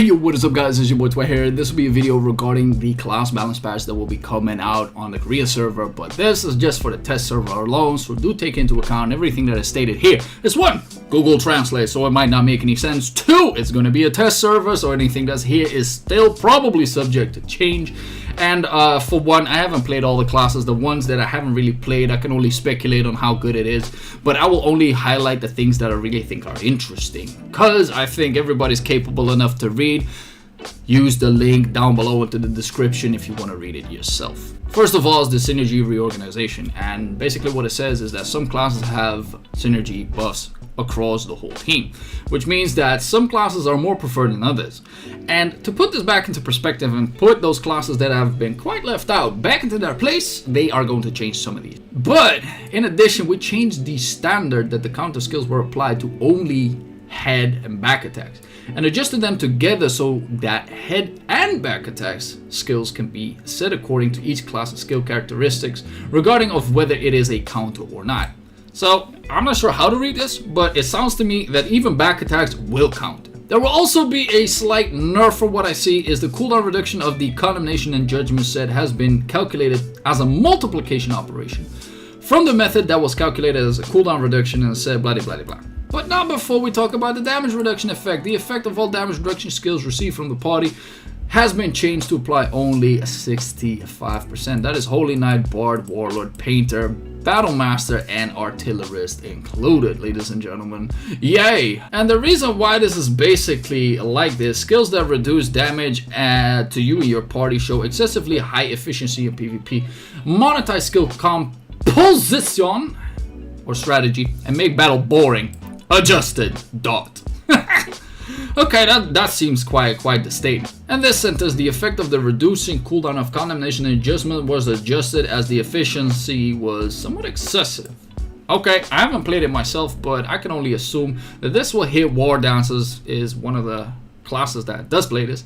Hey yo, what is up guys, it's your boy Twi here. This will be a video regarding the class balance patch that will be coming out on the Korea server, but this is just for the test server alone, so do take into account everything that is stated here. It's 1, Google Translate, so it might not make any sense. 2, it's going to be a test server, so anything that's here is still probably subject to change. And for one, I haven't played all the classes. The ones that I haven't really played, I can only speculate on how good it is, but I will only highlight the things that I really think are interesting, because I think everybody's capable enough to read. Use the link down below into the description if you want to read it yourself. First of all is the synergy reorganization, and basically what it says is that some classes have synergy buffs across the whole team, which means that some classes are more preferred than others. And to put this back into perspective and put those classes that have been quite left out back into their place, they are going to change some of these. But in addition, we changed the standard that the counter skills were applied to only head and back attacks, and adjusted them together so that head and back attacks skills can be set according to each class's skill characteristics regarding of whether it is a counter or not. So I'm not sure how to read this, but it sounds to me that even back attacks will count. There will also be a slight nerf for what I see is the cooldown reduction of the condemnation and judgment set has been calculated as a multiplication operation from the method that was calculated as a cooldown reduction and said blah blah blah. But not before we talk about the damage reduction effect. The effect of all damage reduction skills received from the party has been changed to apply only 65%. That is Holy Knight, Bard, Warlord, Painter, Battlemaster, and Artillerist included, ladies and gentlemen. Yay! And the reason why this is basically like this, skills that reduce damage to you and your party show excessively high efficiency in PvP, monetize skill composition or strategy, and make battle boring. Adjusted. Okay, that seems quite the statement. And this sentence, the effect of the reducing cooldown of condemnation and adjustment was adjusted as the efficiency was somewhat excessive. Okay, I haven't played it myself, but I can only assume that this will hit War Dancers, is one of the classes that does play this.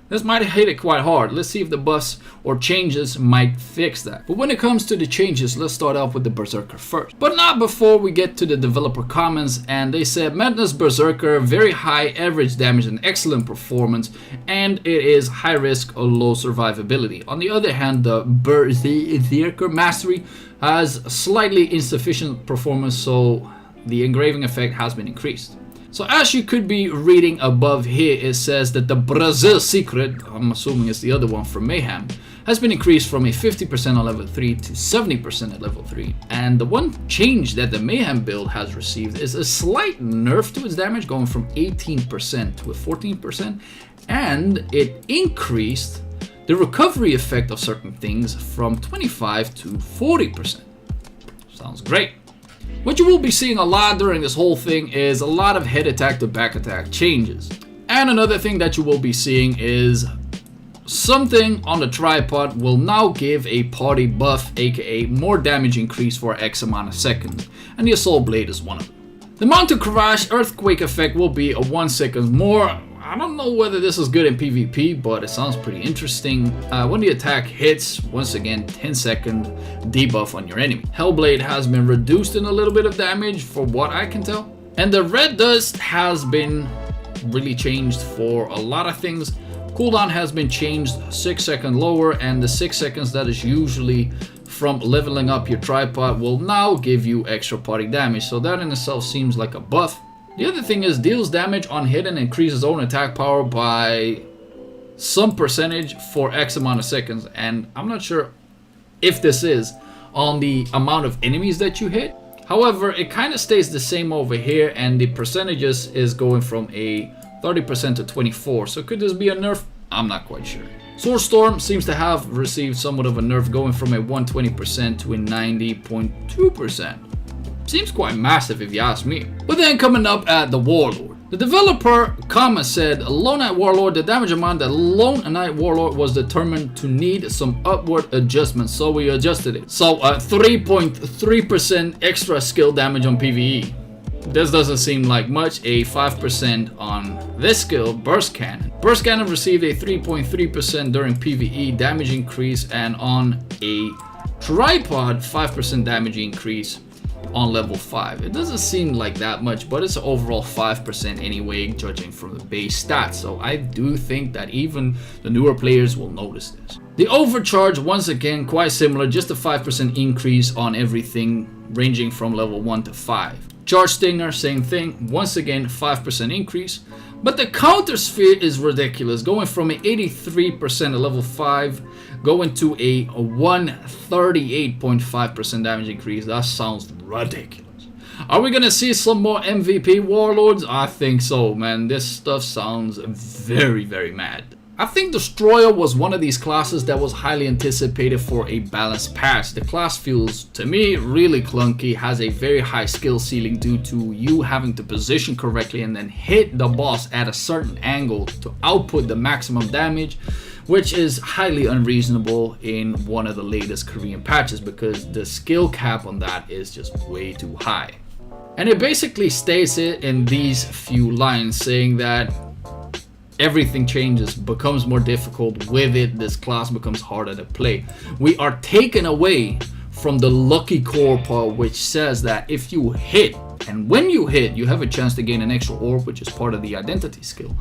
This might hit it quite hard. Let's see if the buffs or changes might fix that. But when it comes to the changes, let's start off with the Berserker first. But not before we get to the developer comments, and they said Madness Berserker, very high average damage and excellent performance, and it is high risk or low survivability. On the other hand, the Berserker Mastery has slightly insufficient performance, so the engraving effect has been increased. So as you could be reading above here, it says that the Brazil Secret, I'm assuming it's the other one from Mayhem, has been increased from a 50% on level 3 to 70% at level 3. And the one change that the Mayhem build has received is a slight nerf to its damage, going from 18% to a 14%, and it increased the recovery effect of certain things from 25 to 40%. Sounds great. What you will be seeing a lot during this whole thing is a lot of head attack to back attack changes. And another thing that you will be seeing is something on the tripod will now give a party buff, aka more damage increase for X amount of seconds, and the Assault Blade is one of them. The Mount Crash Earthquake effect will be a 1 second more. I don't know whether this is good in PvP, but it sounds pretty interesting. When the attack hits, once again 10-second debuff on your enemy. Hellblade has been reduced in a little bit of damage for what I can tell. And the Red Dust has been really changed for a lot of things. Cooldown has been changed 6 seconds lower, and the 6 seconds that is usually from leveling up your tripod will now give you extra party damage. So that in itself seems like a buff. The other thing is deals damage on hit and increases own attack power by some percentage for X amount of seconds, and I'm not sure if this is on the amount of enemies that you hit. However, it kind of stays the same over here, and the percentages is going from a 30% to 24%. So could this be a nerf? I'm not quite sure. Source Storm seems to have received somewhat of a nerf, going from a 120% to a 90.2%. Seems quite massive if you ask me. But then coming up at the Warlord. The developer comment said, Lone Knight Warlord, the damage amount that Lone Knight Warlord was determined to need some upward adjustments, so we adjusted it. So 3.3% extra skill damage on PvE. This doesn't seem like much. A 5% on this skill, Burst Cannon. Burst Cannon received a 3.3% during PvE damage increase, and on a tripod 5% damage increase on level 5. It doesn't seem like that much, but it's overall 5% anyway, judging from the base stats. So I do think that even the newer players will notice this. The overcharge, once again, quite similar, just a 5% increase on everything ranging from level 1 to 5. Charge Stinger, same thing, once again 5% increase. But the counter sphere is ridiculous, going from an 83% at level 5 going to a 138.5% damage increase. That sounds ridiculous. Are we gonna see some more MVP warlords? I think so, man. This stuff sounds very, very mad. I think Destroyer was one of these classes that was highly anticipated for a balanced patch. The class feels, to me, really clunky, has a very high skill ceiling due to you having to position correctly and then hit the boss at a certain angle to output the maximum damage, which is highly unreasonable in one of the latest Korean patches because the skill cap on that is just way too high. And it basically states it in these few lines, saying that everything changes, becomes more difficult. With it, this class becomes harder to play. We are taken away from the lucky core part, which says that if you hit, and when you hit, you have a chance to gain an extra orb, which is part of the identity skill,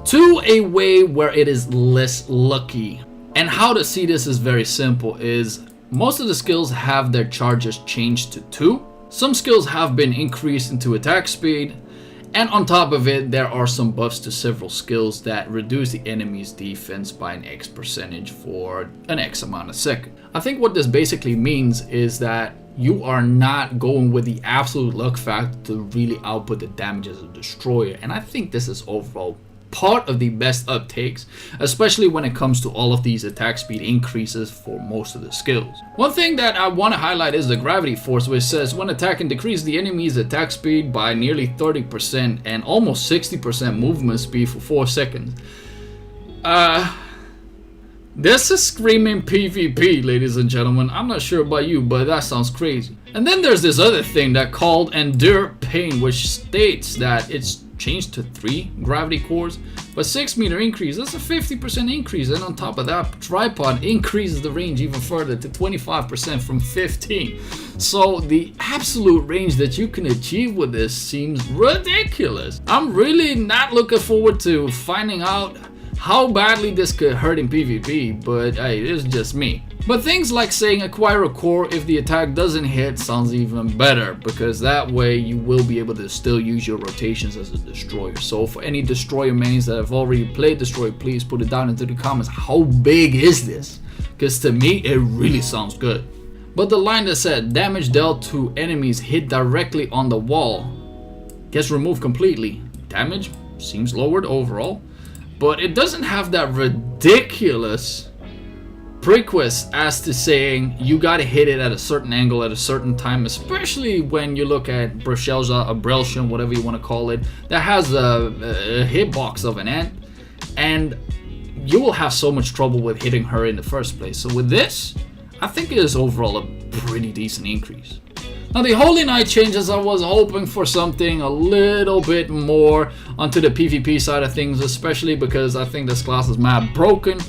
to a way where it is less lucky. And how to see this is very simple, is most of the skills have their charges changed to 2. Some skills have been increased into attack speed, and on top of it, there are some buffs to several skills that reduce the enemy's defense by an X percentage for an X amount of second. I think what this basically means is that you are not going with the absolute luck factor to really output the damage as a destroyer. And I think this is overall part of the best uptakes, especially when it comes to all of these attack speed increases for most of the skills. One thing that I want to highlight is the gravity force, which says when attacking, decrease the enemy's attack speed by nearly 30% and almost 60% movement speed for 4 seconds. This is screaming PvP, ladies and gentlemen. I'm not sure about you, but that sounds crazy. And then there's this other thing that called Endure Pain, which states that it's changed to 3 gravity cores, but 6-meter increase. That's a 50% increase, and on top of that, tripod increases the range even further to 25% from 15. So the absolute range that you can achieve with this seems ridiculous. I'm really not looking forward to finding out how badly this could hurt in PvP, but hey, it's just me. But things like saying acquire a core if the attack doesn't hit sounds even better, because that way you will be able to still use your rotations as a destroyer. So for any destroyer mains that have already played destroyer, please put it down into the comments. How big is this? Because to me it really sounds good. But the line that said damage dealt to enemies hit directly on the wall gets removed completely. Damage seems lowered overall, but it doesn't have that ridiculous prequest as to saying you gotta hit it at a certain angle at a certain time, especially when you look at Brushelza, Abrelsham, whatever you want to call it, that has a hitbox of an ant, and you will have so much trouble with hitting her in the first place. So with this, I think it is overall a pretty decent increase. Now the Holy Knight changes, I was hoping for something a little bit more onto the PvP side of things, especially because I think this class is mad broken.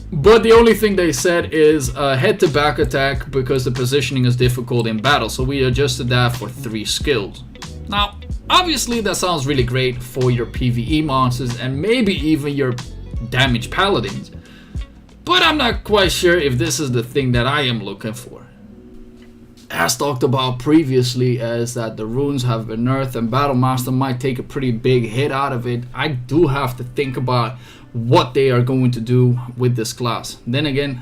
But the only thing they said is head to back attack because the positioning is difficult in battle, so we adjusted that for 3 skills. Now obviously that sounds really great for your PvE monsters and maybe even your damage paladins, but I'm not quite sure if this is the thing that I am looking for. As talked about previously, as that the runes have been nerfed and Battlemaster might take a pretty big hit out of it, I do have to think about what they are going to do with this class. Then again,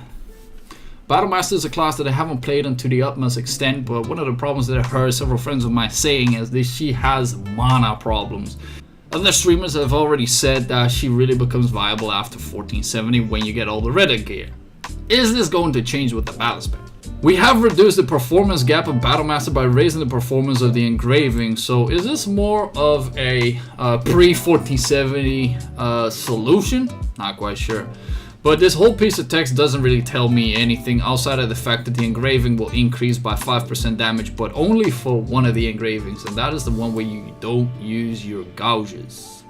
Battlemaster is a class that I haven't played on to the utmost extent, but one of the problems that I heard several friends of mine saying is that she has mana problems. Other streamers have already said that she really becomes viable after 1470 when you get all the red gear. Is this going to change with the battle spec? We have reduced the performance gap of Battlemaster by raising the performance of the engraving, so is this more of a pre-1470 solution? Not quite sure. But this whole piece of text doesn't really tell me anything outside of the fact that the engraving will increase by 5% damage, but only for one of the engravings, and that is the one where you don't use your gouges.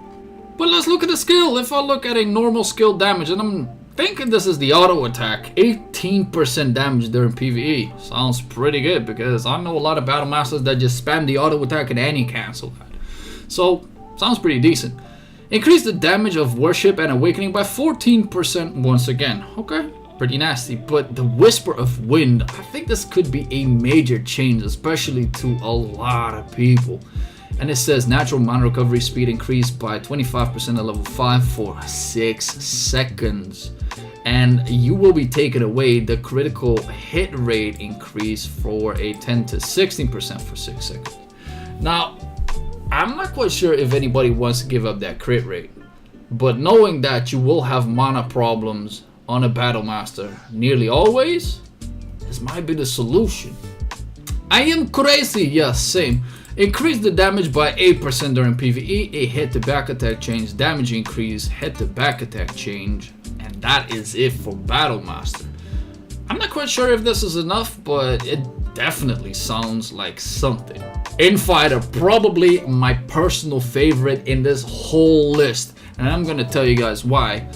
But let's look at the skill. If I look at a normal skill damage, and I'm thinking this is the auto attack. 18% damage during PvE. Sounds pretty good because I know a lot of Battlemasters that just spam the auto attack and any cancel that. So, sounds pretty decent. Increase the damage of Worship and Awakening by 14% once again. Okay, pretty nasty. But the Whisper of Wind, I think this could be a major change, especially to a lot of people. And it says natural mana recovery speed increased by 25% at level 5 for 6 seconds. And you will be taking away the critical hit rate increase for a 10 to 16% for 6 seconds. Now, I'm not quite sure if anybody wants to give up that crit rate. But knowing that you will have mana problems on a Battlemaster nearly always, this might be the solution. I am crazy, yes, same. Increase the damage by 8% during PvE, a hit to back attack change, damage increase, hit to back attack change, and that is it for Battlemaster. I'm not quite sure if this is enough, but it definitely sounds like something. Infighter, probably my personal favorite in this whole list, and I'm gonna tell you guys why.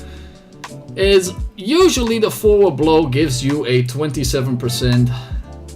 Is usually the forward blow gives you a 27%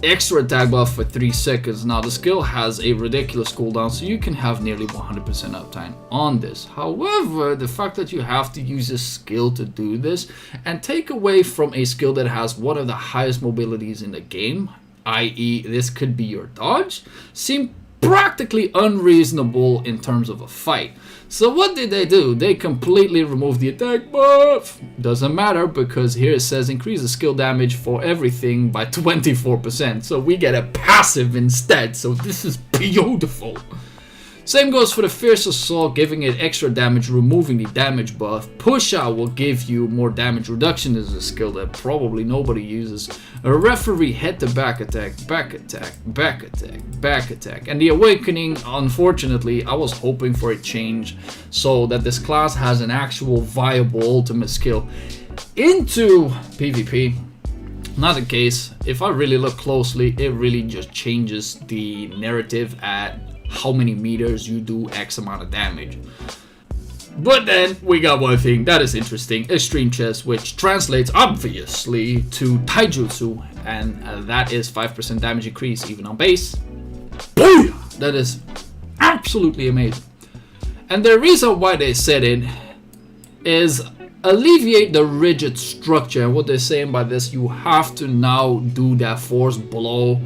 extra attack buff for 3 seconds. Now the skill has a ridiculous cooldown, so you can have nearly 100% uptime on this. However, the fact that you have to use a skill to do this and take away from a skill that has one of the highest mobilities in the game, i.e. this could be your dodge, seem practically unreasonable in terms of a fight. So what did they do? They completely removed the attack buff. Doesn't matter because here it says increase the skill damage for everything by 24%. So we get a passive instead. So this is beautiful. Same goes for the Fierce Assault, giving it extra damage, removing the damage buff. Push Out will give you more damage reduction. This is a skill that probably nobody uses. A Referee, hit the back attack, back attack, back attack, back attack. And the Awakening, unfortunately, I was hoping for a change so that this class has an actual viable ultimate skill into PvP. Not the case. If I really look closely, it really just changes the narrative at how many meters you do X amount of damage. But then we got one thing that is interesting, Extreme Chest, which translates obviously to Taijutsu, and that is 5% damage increase even on base. Booyah! That is absolutely amazing. And the reason why they said it is alleviate the rigid structure. And what they're saying by this, you have to now do that force blow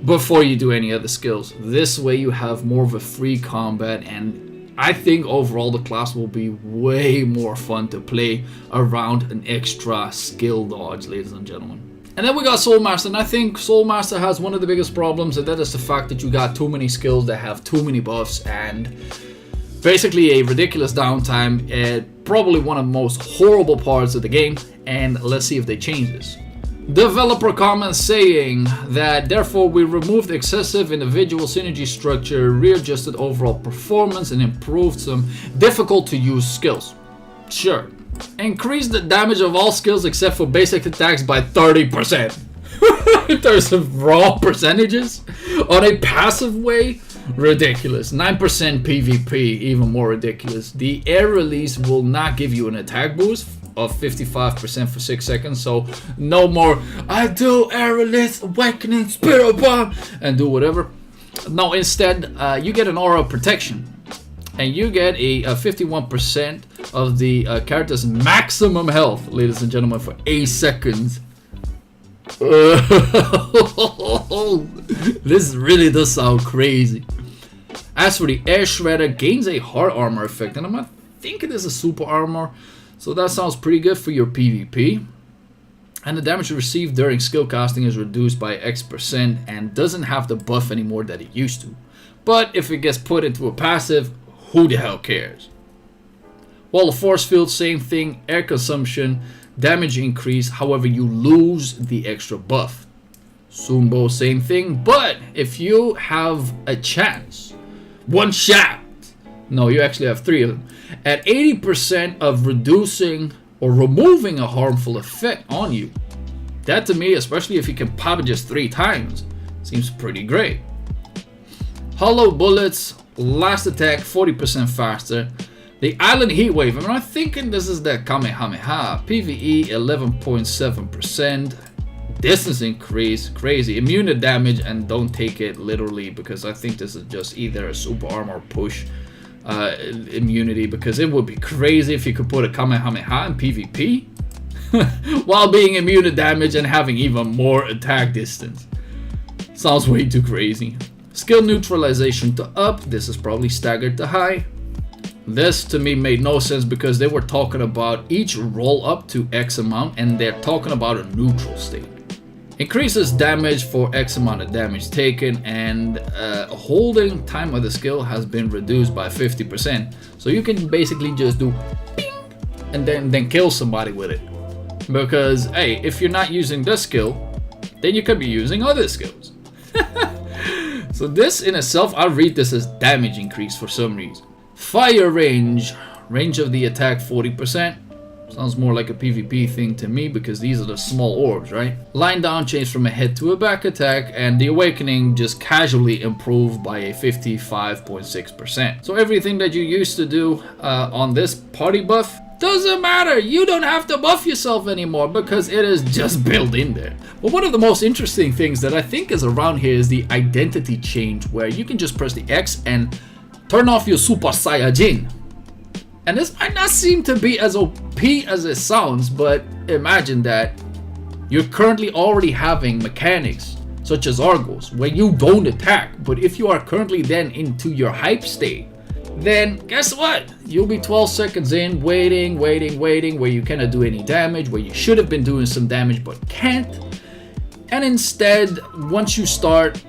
before you do any other skills. This way you have more of a free combat, and I think overall the class will be way more fun to play around an extra skill dodge, ladies and gentlemen. And then we got Soulmaster, and I think Soulmaster has one of the biggest problems, and that is the fact that you got too many skills that have too many buffs and basically a ridiculous downtime. Probably one of the most horrible parts of the game, and let's see if they change this. Developer comments saying that therefore we removed excessive individual synergy structure, readjusted overall performance, and improved some difficult to use skills. Sure. Increase the damage of all skills except for basic attacks by 30%. In terms of raw percentages on a passive way, ridiculous. 9% PvP, even more ridiculous. The air release will not give you an attack boost of 55% for 6 seconds, so no more I do air release, awakening, spirit bomb, and do whatever. No, instead you get an aura of protection, and you get a 51% of the character's maximum health, ladies and gentlemen, for 8 seconds. This really does sound crazy. As for the air shredder, gains a heart armor effect, and I'm not thinking this is super armor, so that sounds pretty good for your PvP. And the damage received during skill casting is reduced by X% and doesn't have the buff anymore that it used to. But if it gets put into a passive, who the hell cares? Wall of Force Field, same thing, air consumption, damage increase, however you lose the extra buff. Sunbo, same thing, but if you have a chance, one shot, no, you actually have 3 of them, at 80% of reducing or removing a harmful effect on you. That to me, especially if you can pop it just 3 times, seems pretty great. Hollow bullets, last attack 40% faster. The Island Heatwave, I'm not thinking this is the Kamehameha. PvE 11.7%. Distance increase, crazy. Immune to damage, and don't take it literally because I think this is just either a super armor push immunity, because it would be crazy if you could put a Kamehameha in PvP while being immune to damage and having even more attack distance. Sounds way too crazy. Skill neutralization to up, this is probably staggered to high. This to me made no sense because they were talking about each roll up to X amount and they're talking about a neutral state. Increases damage for X amount of damage taken, and holding time of the skill has been reduced by 50%. So you can basically just do ping and then kill somebody with it. Because hey, if you're not using this skill, then you could be using other skills. So this in itself, I read this as damage increase for some reason. Fire range of the attack 40%. Sounds more like a PvP thing to me because these are the small orbs, right? Line down change from a head to a back attack, and the awakening just casually improved by a 55.6%. So everything that you used to do on this party buff doesn't matter. You don't have to buff yourself anymore because it is just built in there. But one of the most interesting things that I think is around here is the identity change, where you can just press the X and turn off your Super Saiyajin. And this might not seem to be as OP as it sounds, but imagine that you're currently already having mechanics such as Argos where you don't attack, but if you are currently then into your hype state, then guess what? You'll be 12 seconds in, waiting, where you cannot do any damage, where you should have been doing some damage but can't. And instead, once you start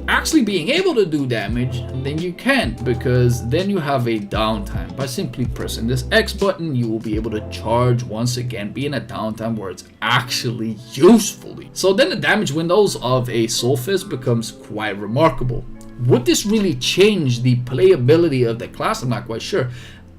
actually being able to do damage, then you can't, because then you have a downtime. By simply pressing this X button, you will be able to charge once again, be in a downtime where it's actually usefully. So then the damage windows of a Soul Fist becomes quite remarkable. Would this really change the playability of the class? I'm not quite sure.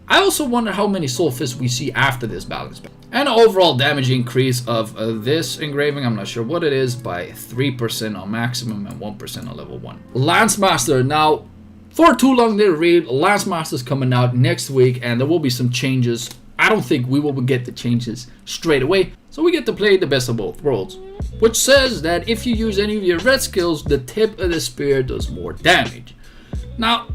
I also wonder how many Soul Fists we see after this balance. And overall damage increase of this engraving, I'm not sure what it is, by 3% on maximum and 1% on level 1. Lancemaster, now for too long to read, Lancemaster's coming out next week and there will be some changes. I don't think we will get the changes straight away, so we get to play the best of both worlds, which says that if you use any of your red skills, the tip of the spear does more damage. Now,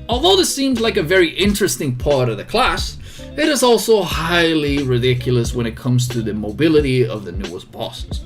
although this seems like a very interesting part of the class, it is also highly ridiculous when it comes to the mobility of the newest bosses.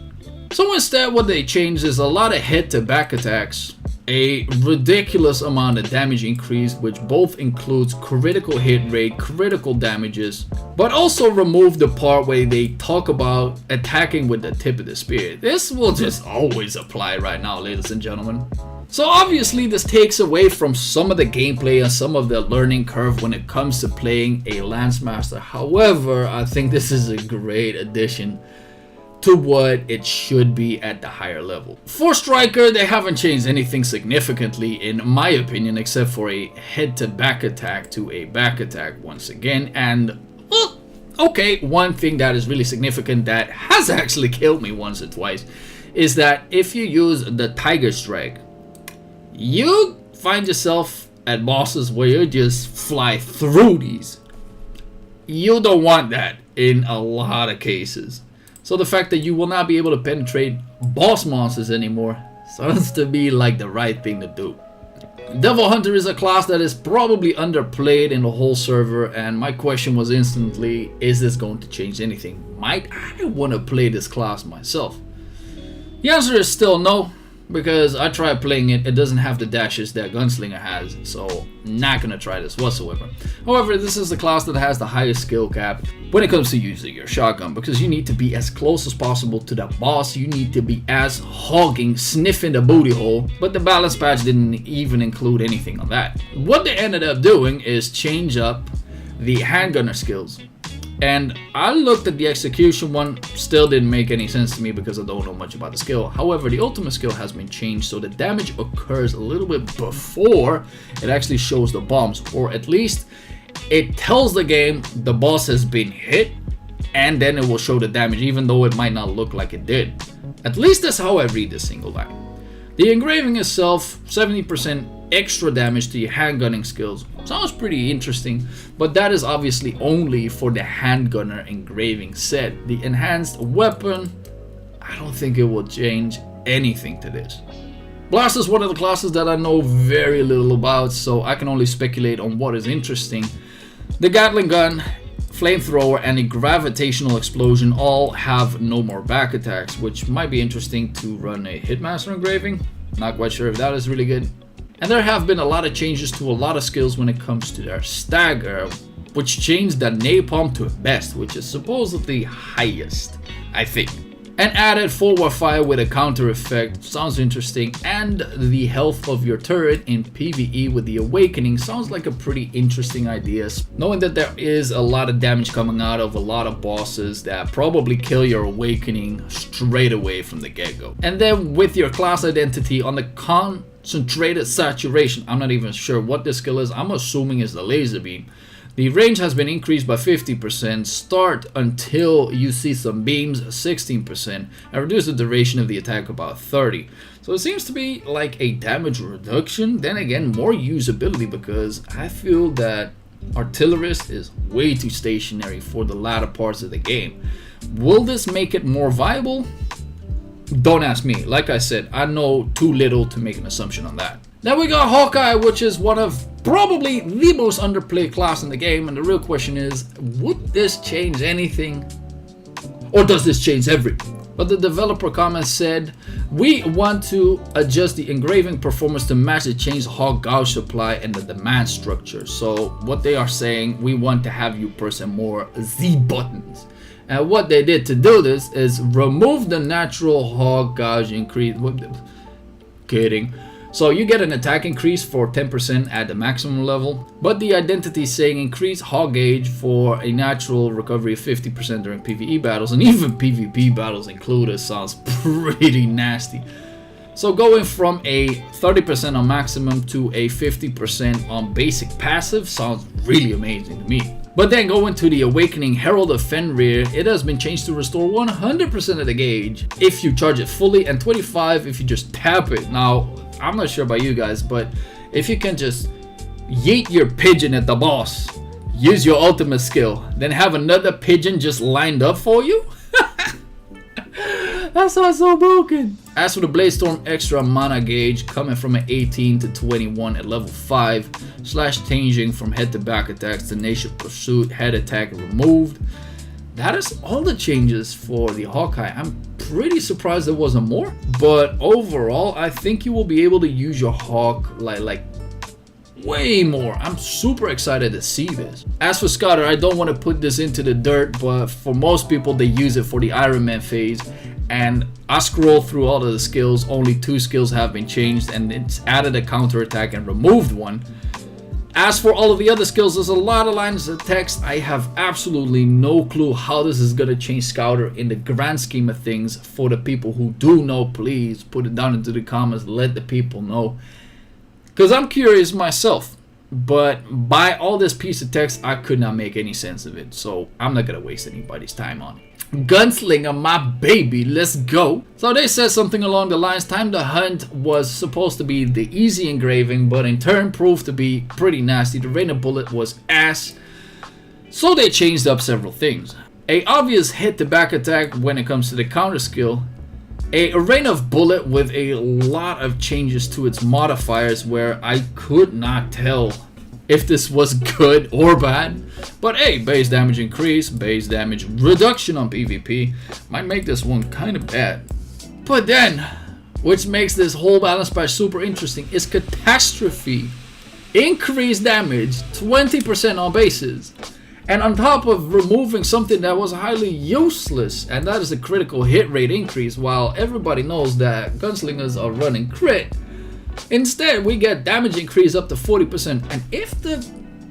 So instead, what they changed is a lot of head to back attacks, a ridiculous amount of damage increase, which both includes critical hit rate, critical damages, but also remove the part where they talk about attacking with the tip of the spear. This will just always apply right now, ladies and gentlemen. So obviously this takes away from some of the gameplay and some of the learning curve when it comes to playing a Lancemaster. However, I think this is a great addition to what it should be at the higher level. For Striker, they haven't changed anything significantly in my opinion, except for a head to back attack to a back attack once again. And well, okay, one thing that is really significant that has actually killed me once or twice is that if you use the Tiger Strike, you find yourself at bosses where you just fly through these. You don't want that in a lot of cases. So the fact that you will not be able to penetrate boss monsters anymore sounds to be like the right thing to do. Devilhunter is a class that is probably underplayed in the whole server, and my question was instantly, is this going to change anything? Might I want to play this class myself? The answer is still no. Because I tried playing it, it doesn't have the dashes that Gunslinger has, so not gonna try this whatsoever. However, this is the class that has the highest skill cap when it comes to using your shotgun, because you need to be as close as possible to the boss, you need to be as hogging, sniffing the booty hole, but the balance patch didn't even include anything on that. What they ended up doing is change up the handgunner skills. And I looked at the execution one, still didn't make any sense to me because I don't know much about the skill. However, the ultimate skill has been changed, so the damage occurs a little bit before it actually shows the bombs, or at least it tells the game the boss has been hit, and then it will show the damage, even though it might not look like it did. At least that's how I read this single line. The engraving itself, 70% extra damage to your handgunning skills. Sounds pretty interesting, but that is obviously only for the handgunner engraving set. The enhanced weapon, I don't think it will change anything to this. Blast is one of the classes that I know very little about, so I can only speculate on what is interesting. The Gatling gun, flamethrower, and a gravitational explosion all have no more back attacks, which might be interesting to run a Hitmaster engraving. Not quite sure if that is really good. And there have been a lot of changes to a lot of skills when it comes to their stagger, which changed the napalm to best, which is supposedly highest, I think. And added forward fire with a counter effect, sounds interesting, and the health of your turret in PvE with the awakening sounds like a pretty interesting idea, knowing that there is a lot of damage coming out of a lot of bosses that probably kill your awakening straight away from the get-go. And then with your class identity on the concentrated saturation, I'm not even sure what this skill is, I'm assuming it's the laser beam. The range has been increased by 50%, start until you see some beams 16%, and reduce the duration of the attack about 30%. So it seems to be like a damage reduction, then again more usability, because I feel that Artillerist is way too stationary for the latter parts of the game. Will this make it more viable? Don't ask me. Like I said, I know too little to make an assumption on that. Then we got Hawkeye, which is one of probably the most underplayed class in the game, and the real question is, would this change anything? Or does this change everything? But the developer comment said, we want to adjust the engraving performance to match the changed Hawk gauge supply and the demand structure. So what they are saying, we want to have you press more Z buttons. And what they did to do this is remove the natural Hawk gauge increase. Kidding. So you get an attack increase for 10% at the maximum level, but the identity is saying increase Hawk gauge for a natural recovery of 50% during PvE battles, and even PvP battles included. Sounds pretty nasty. So going from a 30% on maximum to a 50% on basic passive sounds really amazing to me. But then going to the Awakening Herald of Fenrir, it has been changed to restore 100% of the gauge if you charge it fully, and 25% if you just tap it. Now, I'm not sure about you guys, but if you can just yeet your pigeon at the boss, use your ultimate skill, then have another pigeon just lined up for you? That sounds so broken. As for the Bladestorm extra mana gauge, coming from an 18 to 21 at level 5, changing from head to back attacks to Nation Pursuit, head attack removed. That is all the changes for the Hawkeye. I'm pretty surprised there wasn't more, but overall I think you will be able to use your Hawk like way more. I'm super excited to see this. As for Scouter, I don't want to put this into the dirt, but for most people they use it for the Iron Man phase, and I scroll through all of the skills, only 2 skills have been changed, and it's added a counter attack and removed one. As for all of the other skills, there's a lot of lines of text. I have absolutely no clue how this is going to change Scouter in the grand scheme of things. For the people who do know, please put it down into the comments, let the people know, because I'm curious myself. But by all this piece of text, I could not make any sense of it, so I'm not going to waste anybody's time on it. Gunslinger, my baby, let's go. So they said something along the lines, Time to Hunt was supposed to be the easy engraving, but in turn proved to be pretty nasty. The rain of bullet was ass, so they changed up several things. A obvious hit to back attack when it comes to the counter skill, a rain of bullet with a lot of changes to its modifiers where I could not tell if this was good or bad. But hey, base damage increase, base damage reduction on PvP might make this one kind of bad. But then, which makes this whole balance patch super interesting, is Catastrophe. Increased damage 20% on bases, and on top of removing something that was highly useless, and that is a critical hit rate increase, while everybody knows that gunslingers are running crit. Instead, we get damage increase up to 40%, and if the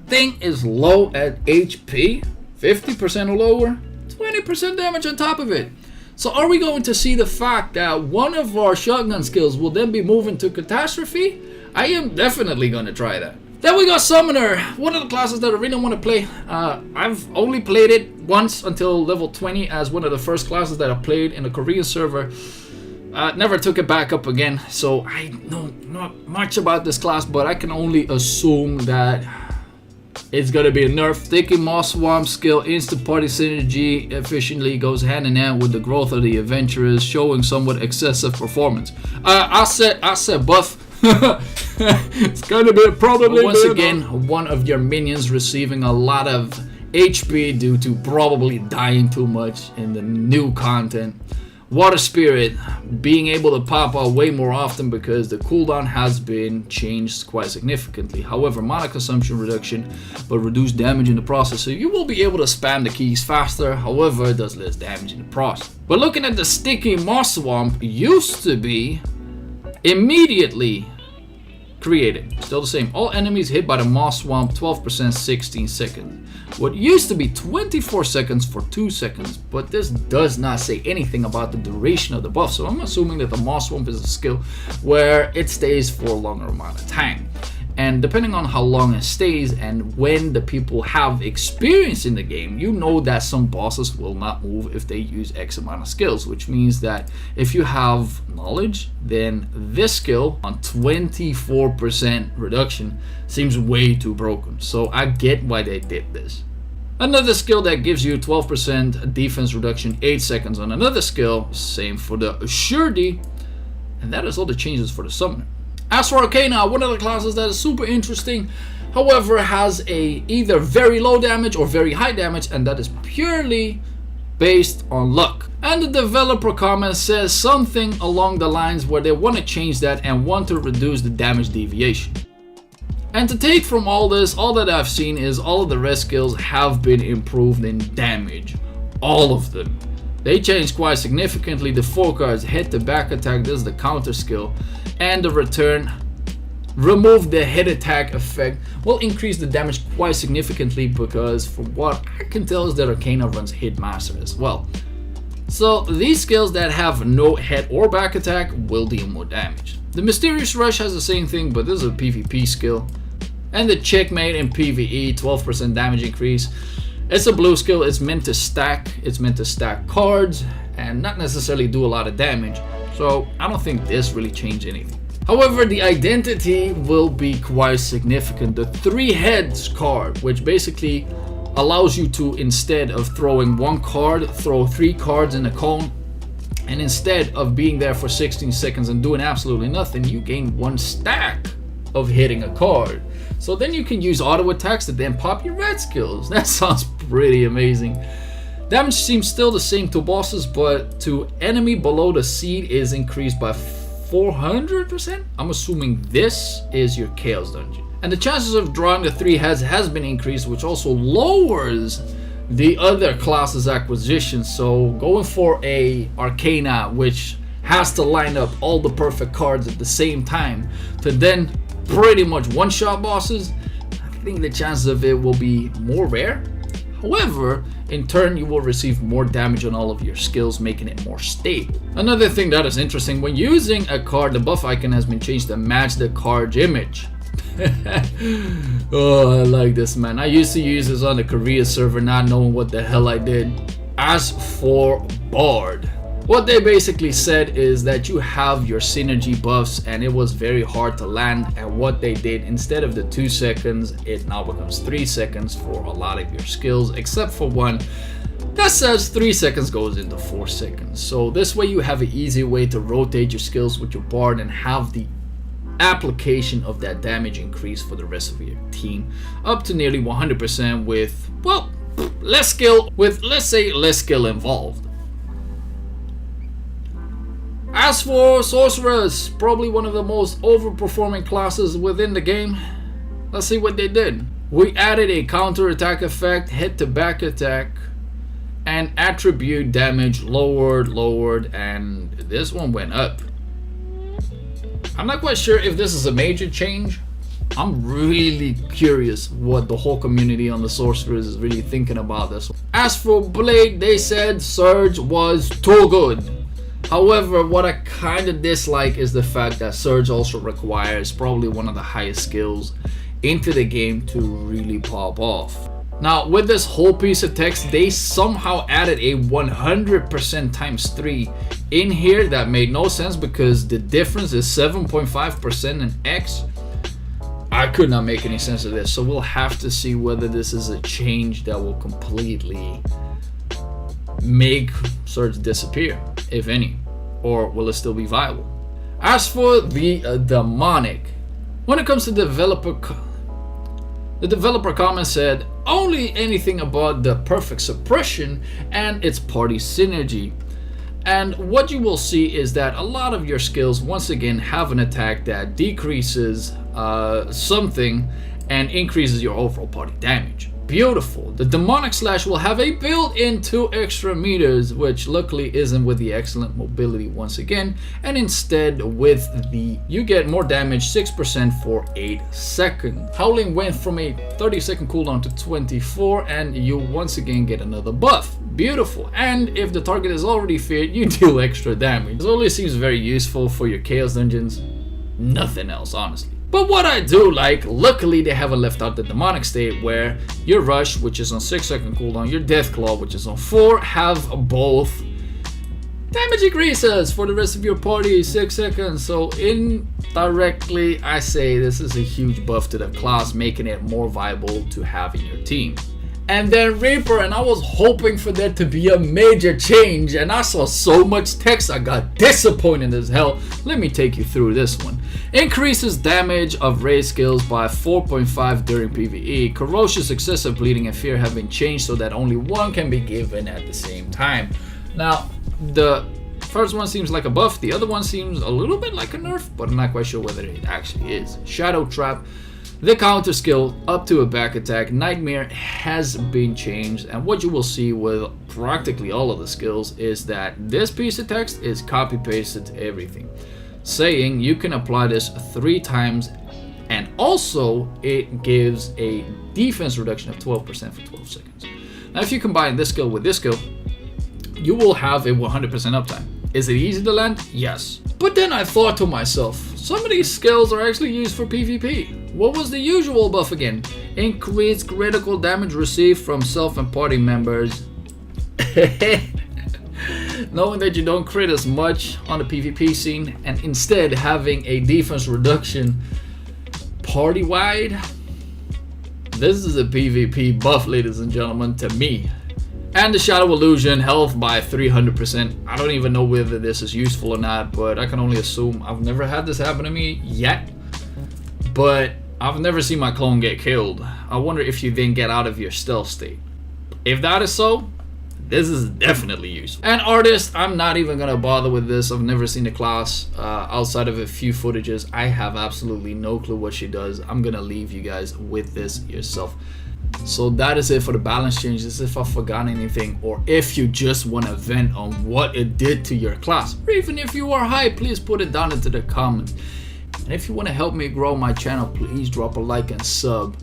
thing is low at HP, 50% or lower, 20% damage on top of it. So are we going to see the fact that one of our shotgun skills will then be moving to Catastrophe? I am definitely going to try that. Then we got Summoner, one of the classes that I really want to play. I've only played it once until level 20 as one of the first classes that I played in a Korean server. Never took it back up again, so I know not much about this class, but I can only assume that it's gonna be a nerf. Taking Moss Swamp skill, instant party synergy efficiently goes hand in hand with the growth of the adventurers, showing somewhat excessive performance. I said buff. It's gonna be probably once again one of your minions receiving a lot of HP due to probably dying too much in the new content. Water Spirit being able to pop out way more often because the cooldown has been changed quite significantly. However, mana consumption reduction but reduced damage in the process, so you will be able to spam the keys faster. However, it does less damage in the process. But looking at the sticky Moss Swamp, used to be immediately created. Still the same. All enemies hit by the Moss Swamp 12%, 16 seconds. What used to be 24 seconds for 2 seconds, but this does not say anything about the duration of the buff, so I'm assuming that the Moss Swamp is a skill where it stays for a longer amount of time. And depending on how long it stays and when the people have experience in the game, you know that some bosses will not move if they use X amount of skills, which means that if you have knowledge, then this skill on 24% reduction seems way too broken. So I get why they did this. Another skill that gives you 12% defense reduction, 8 seconds on another skill, same for the Surety, and that is all the changes for the Summoner. As for Arcana, one of the classes that is super interesting, however, has a either very low damage or very high damage, and that is purely based on luck. And the developer comment says something along the lines where they want to change that and want to reduce the damage deviation. And to take from all this, all that I've seen is all of the rest skills have been improved in damage. All of them. They changed quite significantly. The 4 cards, hit the back attack, this is the counter skill, and the return. Remove the hit attack effect will increase the damage quite significantly because from what I can tell is that Arcana runs Hitmaster as well. So these skills that have no head or back attack will deal more damage. The Mysterious Rush has the same thing, but this is a PvP skill. And the Checkmate in PvE, 12% damage increase. It's a blue skill, it's meant to stack cards and not necessarily do a lot of damage, so I don't think this really changed anything. However, the identity will be quite significant. The 3 heads card, which basically allows you to, instead of throwing 1 card, throw 3 cards in a cone, and instead of being there for 16 seconds and doing absolutely nothing, you gain 1 stack of hitting a card. So then you can use auto attacks to then pop your red skills. That sounds pretty amazing. Damage seems still the same to bosses, but to enemy below the seed is increased by 400%. I'm assuming this is your Chaos Dungeon. And the chances of drawing the 3 heads has been increased, which also lowers the other classes acquisition. So going for a Arcana, which has to line up all the perfect cards at the same time to then pretty much one-shot bosses, I think the chances of it will be more rare. However, in turn you will receive more damage on all of your skills, making it more stable. Another thing that is interesting, when using a card, the buff icon has been changed to match the card's image. Oh, I like this, man. I used to use this on the Korea server not knowing what the hell I did. As for Bard, what they basically said is that you have your synergy buffs and it was very hard to land, and what they did, instead of the 2 seconds, it now becomes 3 seconds for a lot of your skills, except for one that says 3 seconds goes into 4 seconds. So this way you have an easy way to rotate your skills with your Bard and have the application of that damage increase for the rest of your team up to nearly 100% with, well, less skill, with, let's say, less skill involved. As for Sorcerers, probably one of the most overperforming classes within the game. Let's see what they did. We added a counter attack effect, hit to back attack, and attribute damage lowered, and this one went up. I'm not quite sure if this is a major change. I'm really curious what the whole community on the Sorcerers is really thinking about this one. As for Blade, they said Surge was too good. However, what I kind of dislike is the fact that Surge also requires probably one of the highest skills into the game to really pop off. Now, with this whole piece of text, they somehow added a 100% times 3 in here that made no sense because the difference is 7.5% in X. I could not make any sense of this, so we'll have to see whether this is a change that will completely make swords disappear, if any, or will it still be viable. As for the demonic, when it comes to the developer comment said only anything about the perfect suppression and its party synergy. And what you will see is that a lot of your skills once again have an attack that decreases something and increases your overall party damage. Beautiful. The demonic slash will have a built-in 2 extra meters, which luckily isn't with the excellent mobility once again, and instead with the you get more damage 6% for 8 seconds. Howling went from a 30-second cooldown to 24, and you once again get another buff. Beautiful. And if the target is already feared, you deal extra damage. This only seems very useful for your chaos dungeons, nothing else honestly. But what I do like, luckily they haven't left out the demonic state where your rush, which is on 6-second cooldown, your death claw, which is on 4, have both damage increases for the rest of your party 6 seconds. So indirectly I say this is a huge buff to the class, making it more viable to have in your team. And then Reaper, and I was hoping for there to be a major change, and I saw so much text I got disappointed as hell. Let me take you through this one. Increases damage of raid skills by 4.5 during PvE. Corrosive, excessive bleeding, and fear have been changed so that only one can be given at the same time. Now the first one seems like a buff, the other one seems a little bit like a nerf, but I'm not quite sure whether it actually is. Shadow Trap. The counter skill up to a back attack, Nightmare, has been changed, and what you will see with practically all of the skills is that this piece of text is copy pasted to everything, saying you can apply this 3 times, and also it gives a defense reduction of 12% for 12 seconds. Now if you combine this skill with this skill, you will have a 100% uptime. Is it easy to land? Yes. But then I thought to myself, some of these skills are actually used for PvP. What was the usual buff again? Increased critical damage received from self and party members. Knowing that you don't crit as much on the PvP scene and instead having a defense reduction party-wide. This is a PvP buff, ladies and gentlemen, to me. And the Shadow Illusion, health by 300%. I don't even know whether this is useful or not, but I can only assume. I've never had this happen to me yet, but I've never seen my clone get killed. I wonder if you then get out of your stealth state. If that is so, this is definitely useful. And Artist, I'm not even gonna bother with this. I've never seen the class outside of a few footages. I have absolutely no clue what she does. I'm gonna leave you guys with this yourself. So that is it for the balance changes. If I forgot anything, or if you just want to vent on what it did to your class, or even if you are high, please put it down into the comments. And if you want to help me grow my channel, please drop a like and sub.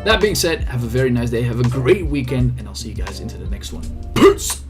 That being said, have a very nice day, have a great weekend, and I'll see you guys into the next one. Peace!